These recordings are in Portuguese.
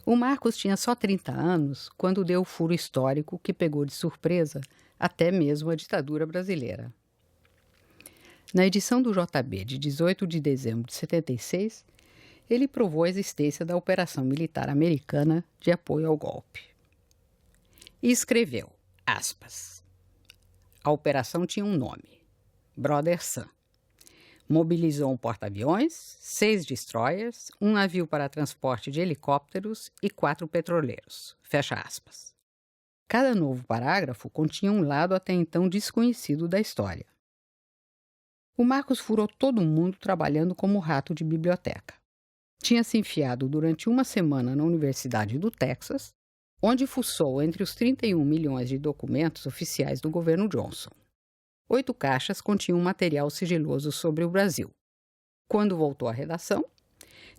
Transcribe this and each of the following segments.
O Marcos tinha só 30 anos quando deu o furo histórico que pegou de surpresa até mesmo a ditadura brasileira. Na edição do JB de 18 de dezembro de 76, ele provou a existência da operação militar americana de apoio ao golpe. E escreveu, aspas, a operação tinha um nome, Brother Sun. Mobilizou um porta-aviões, 6 destroyers, um navio para transporte de helicópteros e 4 petroleiros. Fecha aspas. Cada novo parágrafo continha um lado até então desconhecido da história. O Marcos furou todo mundo trabalhando como rato de biblioteca. Tinha se enfiado durante uma semana na Universidade do Texas, onde fuçou entre os 31 milhões de documentos oficiais do governo Johnson. 8 caixas continham material sigiloso sobre o Brasil. Quando voltou à redação,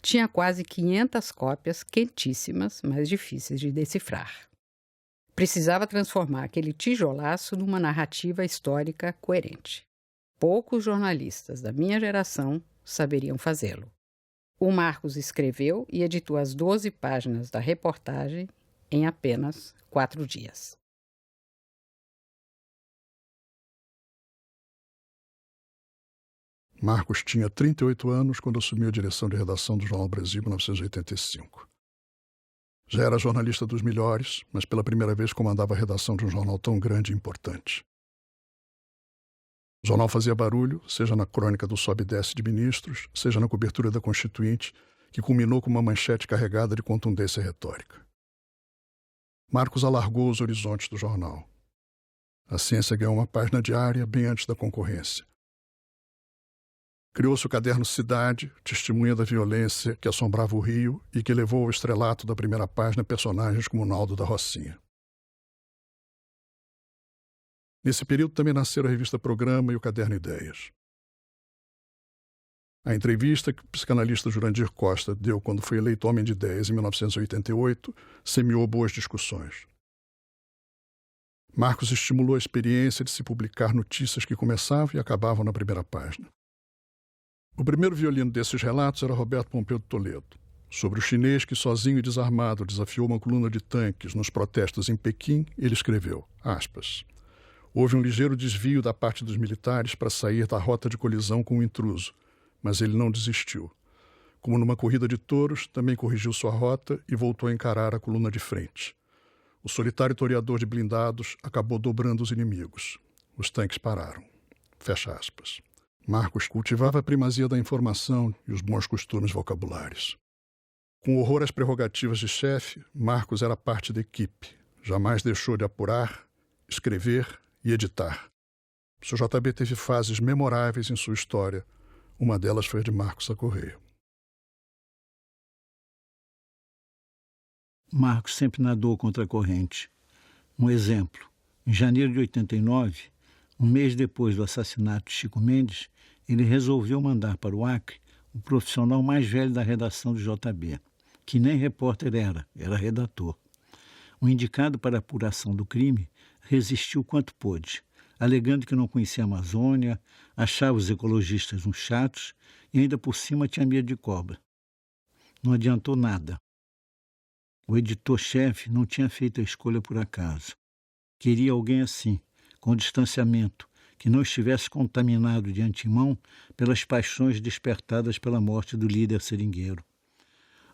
tinha quase 500 cópias quentíssimas, mas difíceis de decifrar. Precisava transformar aquele tijolaço numa narrativa histórica coerente. Poucos jornalistas da minha geração saberiam fazê-lo. O Marcos escreveu e editou as 12 páginas da reportagem em apenas 4 dias. Marcos tinha 38 anos quando assumiu a direção de redação do Jornal Brasil em 1985. Já era jornalista dos melhores, mas pela primeira vez comandava a redação de um jornal tão grande e importante. O jornal fazia barulho, seja na crônica do sobe e desce de ministros, seja na cobertura da Constituinte, que culminou com uma manchete carregada de contundência retórica. Marcos alargou os horizontes do jornal. A ciência ganhou uma página diária bem antes da concorrência. Criou-se o caderno Cidade, testemunha da violência que assombrava o Rio e que levou ao estrelato da primeira página personagens como Naldo da Rocinha. Nesse período também nasceram a revista Programa e o caderno Ideias. A entrevista que o psicanalista Jurandir Costa deu quando foi eleito Homem de Ideias em 1988 semeou boas discussões. Marcos estimulou a experiência de se publicar notícias que começavam e acabavam na primeira página. O primeiro violino desses relatos era Roberto Pompeu de Toledo, sobre o chinês que sozinho e desarmado desafiou uma coluna de tanques nos protestos em Pequim. Ele escreveu, aspas, houve um ligeiro desvio da parte dos militares para sair da rota de colisão com o intruso, mas ele não desistiu. Como numa corrida de touros, também corrigiu sua rota e voltou a encarar a coluna de frente. O solitário toreador de blindados acabou dobrando os inimigos. Os tanques pararam. Fecha aspas. Marcos cultivava a primazia da informação e os bons costumes vocabulares. Com horror às prerrogativas de chefe, Marcos era parte da equipe. Jamais deixou de apurar, escrever e editar. O Sr. JB teve fases memoráveis em sua história. Uma delas foi a de Marcos da Correia. Marcos sempre nadou contra a corrente. Um exemplo, em janeiro de 89, um mês depois do assassinato de Chico Mendes, ele resolveu mandar para o Acre o profissional mais velho da redação do JB, que nem repórter era redator. O indicado para a apuração do crime resistiu quanto pôde, alegando que não conhecia a Amazônia, achava os ecologistas uns chatos e ainda por cima tinha medo de cobra. Não adiantou nada. O editor-chefe não tinha feito a escolha por acaso. Queria alguém assim, com distanciamento, que não estivesse contaminado de antemão pelas paixões despertadas pela morte do líder seringueiro.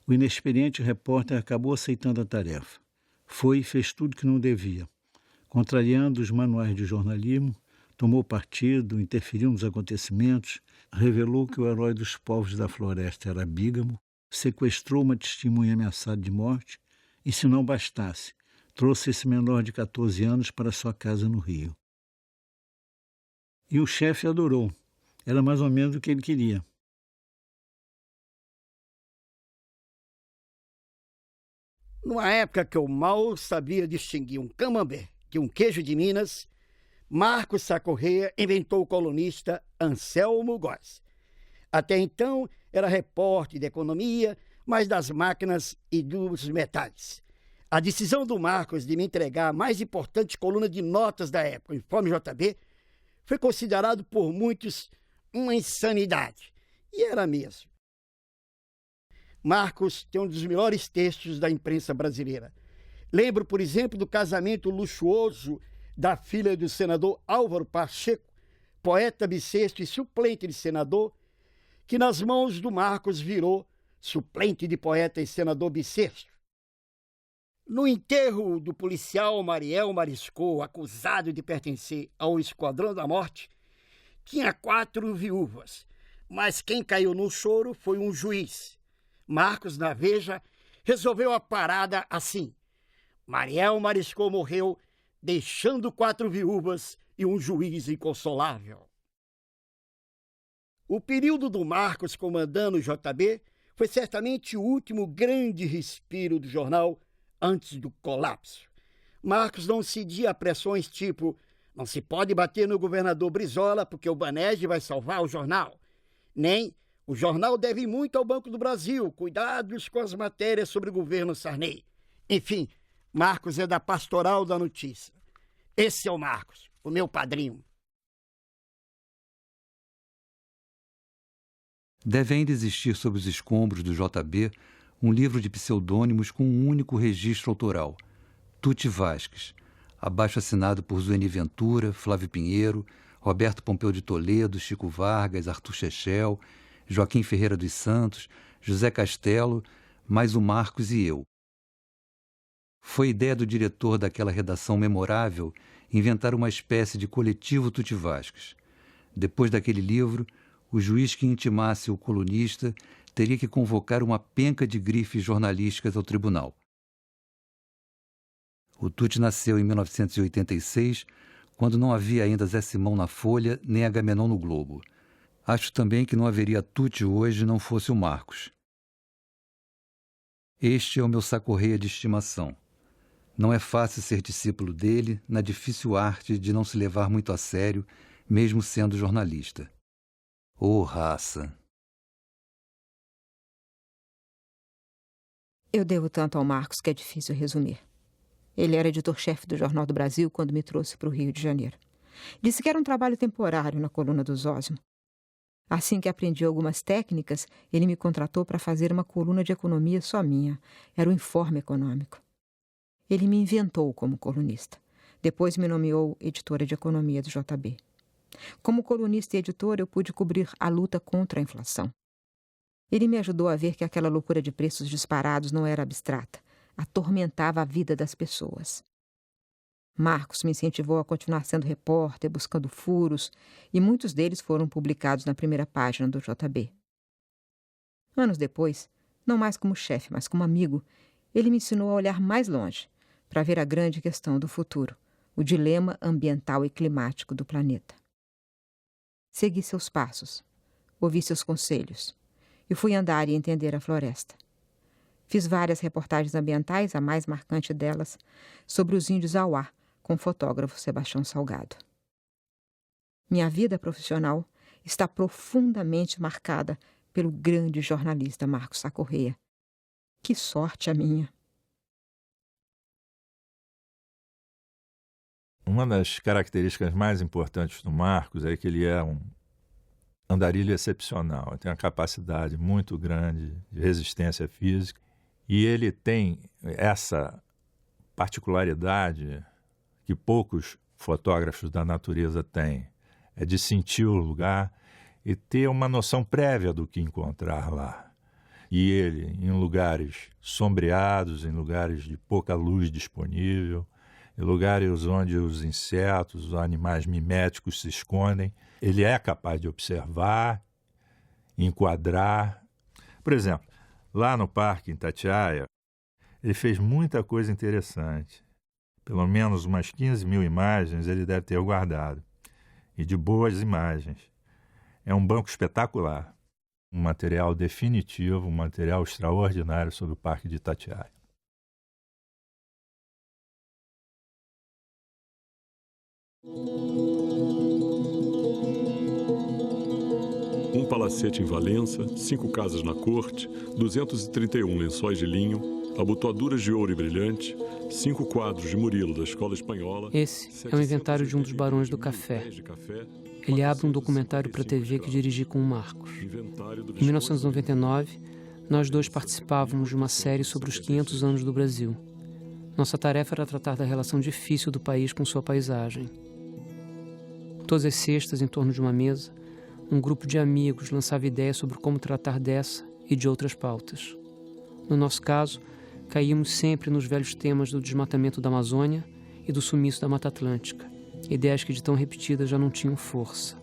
O inexperiente repórter acabou aceitando a tarefa. Foi e fez tudo que não devia. Contrariando os manuais de jornalismo, tomou partido, interferiu nos acontecimentos, revelou que o herói dos povos da floresta era bígamo, sequestrou uma testemunha ameaçada de morte e, se não bastasse, trouxe esse menor de 14 anos para sua casa no Rio. E o chefe adorou. Era mais ou menos o que ele queria. Numa época que eu mal sabia distinguir um camembert de um queijo de Minas, Marcos Sá Correia inventou o colunista Anselmo Góes. Até então era repórter de economia, mas das máquinas e dos metais. A decisão do Marcos de me entregar a mais importante coluna de notas da época, o Informe JB, foi considerado por muitos uma insanidade. E era mesmo. Marcos tem um dos melhores textos da imprensa brasileira. Lembro, por exemplo, do casamento luxuoso da filha do senador Álvaro Pacheco, poeta bissexto e suplente de senador, que nas mãos do Marcos virou suplente de poeta e senador bissexto. No enterro do policial Mariel Mariscal, acusado de pertencer ao Esquadrão da Morte, tinha 4 viúvas, mas quem caiu no choro foi um juiz. Marcos, na Veja, resolveu a parada assim: Mariel Mariscal morreu deixando 4 viúvas e um juiz inconsolável. O período do Marcos comandando o JB foi certamente o último grande respiro do jornal antes do colapso. Marcos não cedia a pressões tipo: não se pode bater no governador Brizola porque o Banerjee vai salvar o jornal. Nem: o jornal deve muito ao Banco do Brasil, cuidados com as matérias sobre o governo Sarney. Enfim, Marcos é da pastoral da notícia. Esse é o Marcos, o meu padrinho. Deve ainda existir sob os escombros do JB um livro de pseudônimos com um único registro autoral, Tuti Vasques, abaixo-assinado por Zueni Ventura, Flávio Pinheiro, Roberto Pompeu de Toledo, Chico Vargas, Arthur Chechel, Joaquim Ferreira dos Santos, José Castelo, mais o Marcos e eu. Foi ideia do diretor daquela redação memorável inventar uma espécie de coletivo Tuti Vasques. Depois daquele livro, o juiz que intimasse o colunista teria que convocar uma penca de grifes jornalísticas ao tribunal. O Tuti nasceu em 1986, quando não havia ainda Zé Simão na Folha nem Agamenon no Globo. Acho também que não haveria Tuti hoje não fosse o Marcos. Este é o meu Sacorreia de estimação. Não é fácil ser discípulo dele na difícil arte de não se levar muito a sério, mesmo sendo jornalista. Ô raça! Eu devo tanto ao Marcos que é difícil resumir. Ele era editor-chefe do Jornal do Brasil quando me trouxe para o Rio de Janeiro. Disse que era um trabalho temporário na coluna do Zósimo. Assim que aprendi algumas técnicas, ele me contratou para fazer uma coluna de economia só minha. Era o Informe Econômico. Ele me inventou como colunista. Depois me nomeou editora de economia do JB. Como colunista e editor, eu pude cobrir a luta contra a inflação. Ele me ajudou a ver que aquela loucura de preços disparados não era abstrata, atormentava a vida das pessoas. Marcos me incentivou a continuar sendo repórter, buscando furos, e muitos deles foram publicados na primeira página do JB. Anos depois, não mais como chefe, mas como amigo, ele me ensinou a olhar mais longe, para ver a grande questão do futuro, o dilema ambiental e climático do planeta. Segui seus passos, ouvi seus conselhos, e fui andar e entender a floresta. Fiz várias reportagens ambientais, a mais marcante delas, sobre os índios Auá, com o fotógrafo Sebastião Salgado. Minha vida profissional está profundamente marcada pelo grande jornalista Marcos Sacorreia. Que sorte a minha! Uma das características mais importantes do Marcos é que ele é um andarilho excepcional. Ele tem uma capacidade muito grande de resistência física e ele tem essa particularidade que poucos fotógrafos da natureza têm, é de sentir o lugar e ter uma noção prévia do que encontrar lá. E ele, em lugares sombreados, em lugares de pouca luz disponível, em lugares onde os insetos, os animais miméticos se escondem, ele é capaz de observar, enquadrar. Por exemplo, lá no parque em Itatiaia, ele fez muita coisa interessante. Pelo menos umas 15.000 imagens ele deve ter guardado. E de boas imagens. É um banco espetacular. Um material definitivo, um material extraordinário sobre o Parque de Itatiaia. Um palacete em Valença, 5 casas na corte, 231 lençóis de linho, abotoaduras de ouro e brilhante, 5 quadros de Murilo da Escola Espanhola... Esse é o inventário de um dos barões do café. Ele abre um documentário para a TV que dirigi com o Marcos. Em 1999, Nós dois participávamos de uma série sobre os 500 anos do Brasil. Nossa tarefa era tratar da relação difícil do país com sua paisagem. Todas as sextas, em torno de uma mesa, um grupo de amigos lançava ideias sobre como tratar dessa e de outras pautas. No nosso caso, caímos sempre nos velhos temas do desmatamento da Amazônia e do sumiço da Mata Atlântica, ideias que de tão repetidas já não tinham força.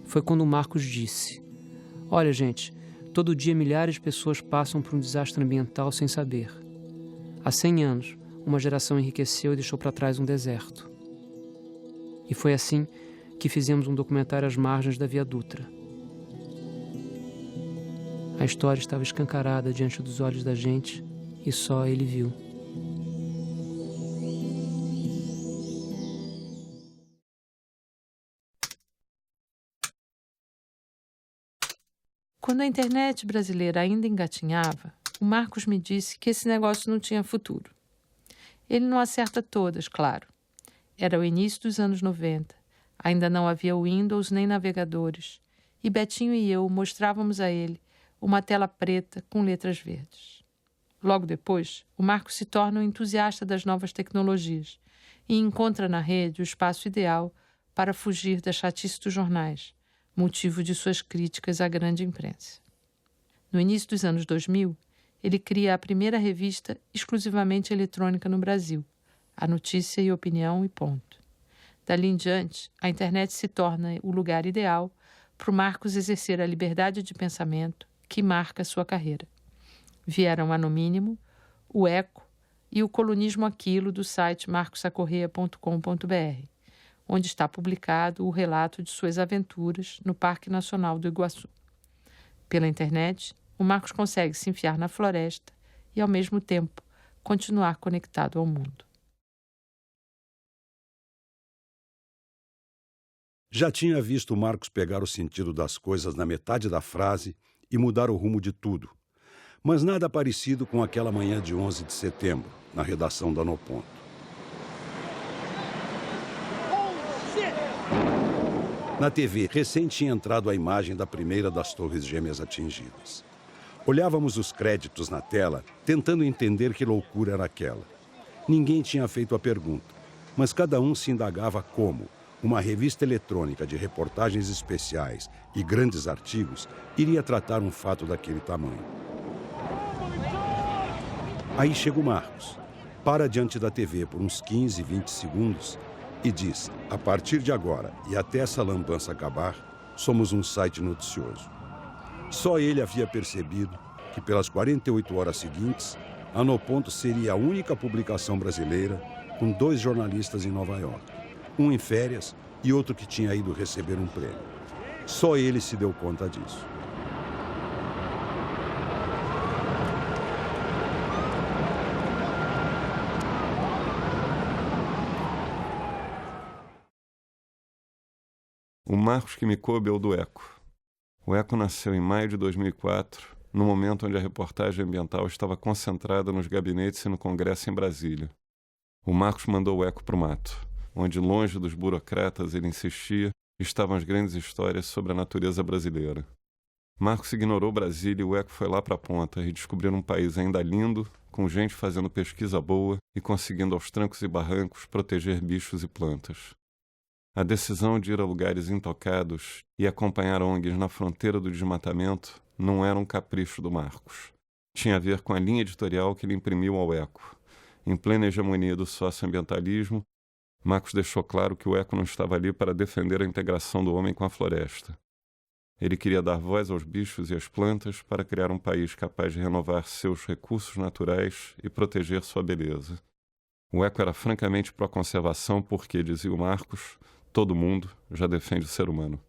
Foi quando o Marcos disse: "Olha, gente, todo dia milhares de pessoas passam por um desastre ambiental sem saber. Há 100 anos, uma geração enriqueceu e deixou para trás um deserto." E foi assim que fizemos um documentário às margens da Via Dutra. A história estava escancarada diante dos olhos da gente e só ele viu. Quando a internet brasileira ainda engatinhava, o Marcos me disse que esse negócio não tinha futuro. Ele não acerta todas, claro. Era o início dos anos 90, ainda não havia Windows nem navegadores, e Betinho e eu mostrávamos a ele uma tela preta com letras verdes. Logo depois, o Marcos se torna um entusiasta das novas tecnologias e encontra na rede o espaço ideal para fugir da chatice dos jornais, motivo de suas críticas à grande imprensa. No início dos anos 2000, ele cria a primeira revista exclusivamente eletrônica no Brasil, A Notícia e Opinião e Ponto. Dali em diante, a internet se torna o lugar ideal para o Marcos exercer a liberdade de pensamento que marca sua carreira. Vieram a, no mínimo, o Eco e o Colunismo Aquilo do site marcossacorreia.com.br, onde está publicado o relato de suas aventuras no Parque Nacional do Iguaçu. Pela internet, o Marcos consegue se enfiar na floresta e, ao mesmo tempo, continuar conectado ao mundo. Já tinha visto o Marcos pegar o sentido das coisas na metade da frase e mudar o rumo de tudo, mas nada parecido com aquela manhã de 11 de setembro, na redação da No Ponto. Na TV, recém tinha entrado a imagem da primeira das torres gêmeas atingidas. Olhávamos os créditos na tela, tentando entender que loucura era aquela. Ninguém tinha feito a pergunta, mas cada um se indagava como uma revista eletrônica de reportagens especiais e grandes artigos iria tratar um fato daquele tamanho. Aí chega o Marcos, para diante da TV por uns 15, 20 segundos e diz: a partir de agora e até essa lambança acabar, somos um site noticioso. Só ele havia percebido que pelas 48 horas seguintes, a No Ponto seria a única publicação brasileira com 2 jornalistas em Nova York, um em férias e outro que tinha ido receber um prêmio. Só ele se deu conta disso. O Marcos que me coube é o do Eco. O Eco nasceu em maio de 2004, no momento onde a reportagem ambiental estava concentrada nos gabinetes e no Congresso em Brasília. O Marcos mandou o Eco para o mato, onde, longe dos burocratas, ele insistia, estavam as grandes histórias sobre a natureza brasileira. Marcos ignorou Brasília e o Eco foi lá para a ponta e descobriu um país ainda lindo, com gente fazendo pesquisa boa e conseguindo aos trancos e barrancos proteger bichos e plantas. A decisão de ir a lugares intocados e acompanhar ONGs na fronteira do desmatamento não era um capricho do Marcos. Tinha a ver com a linha editorial que ele imprimiu ao Eco. Em plena hegemonia do socioambientalismo, Marcos deixou claro que o Eco não estava ali para defender a integração do homem com a floresta. Ele queria dar voz aos bichos e às plantas para criar um país capaz de renovar seus recursos naturais e proteger sua beleza. O Eco era francamente pró-conservação porque, dizia o Marcos, todo mundo já defende o ser humano.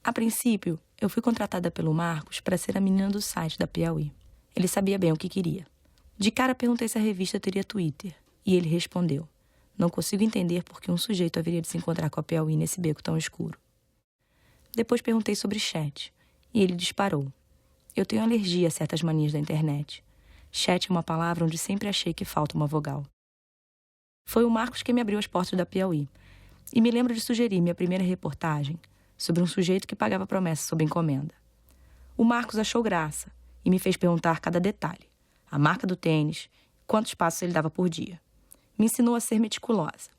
A princípio, eu fui contratada pelo Marcos para ser a menina do site da Piauí. Ele sabia bem o que queria. De cara perguntei se a revista teria Twitter, e ele respondeu: não consigo entender por que um sujeito haveria de se encontrar com a Piauí nesse beco tão escuro. Depois perguntei sobre chat, e ele disparou: eu tenho alergia a certas manias da internet. Chat é uma palavra onde sempre achei que falta uma vogal. Foi o Marcos que me abriu as portas da Piauí, e me lembro de sugerir minha primeira reportagem, sobre um sujeito que pagava promessas sob encomenda. O Marcos achou graça e me fez perguntar cada detalhe, a marca do tênis, quantos passos ele dava por dia. Me ensinou a ser meticulosa.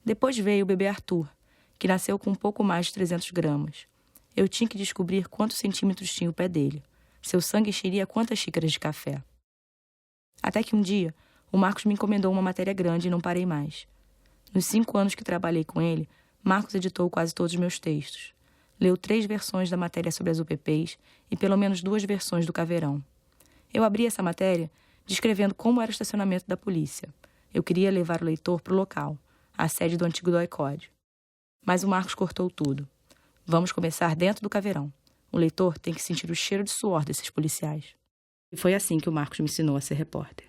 Depois veio o bebê Arthur, que nasceu com um pouco mais de 300 gramas. Eu tinha que descobrir quantos centímetros tinha o pé dele. Seu sangue encheria quantas xícaras de café. Até que um dia, o Marcos me encomendou uma matéria grande e não parei mais. Nos 5 anos que trabalhei com ele, Marcos editou quase todos os meus textos. Leu 3 versões da matéria sobre as UPPs e pelo menos 2 versões do Caveirão. Eu abri essa matéria descrevendo como era o estacionamento da polícia. Eu queria levar o leitor para o local, a sede do antigo DOI-CODE. Mas o Marcos cortou tudo. Vamos começar dentro do Caveirão. O leitor tem que sentir o cheiro de suor desses policiais. E foi assim que o Marcos me ensinou a ser repórter.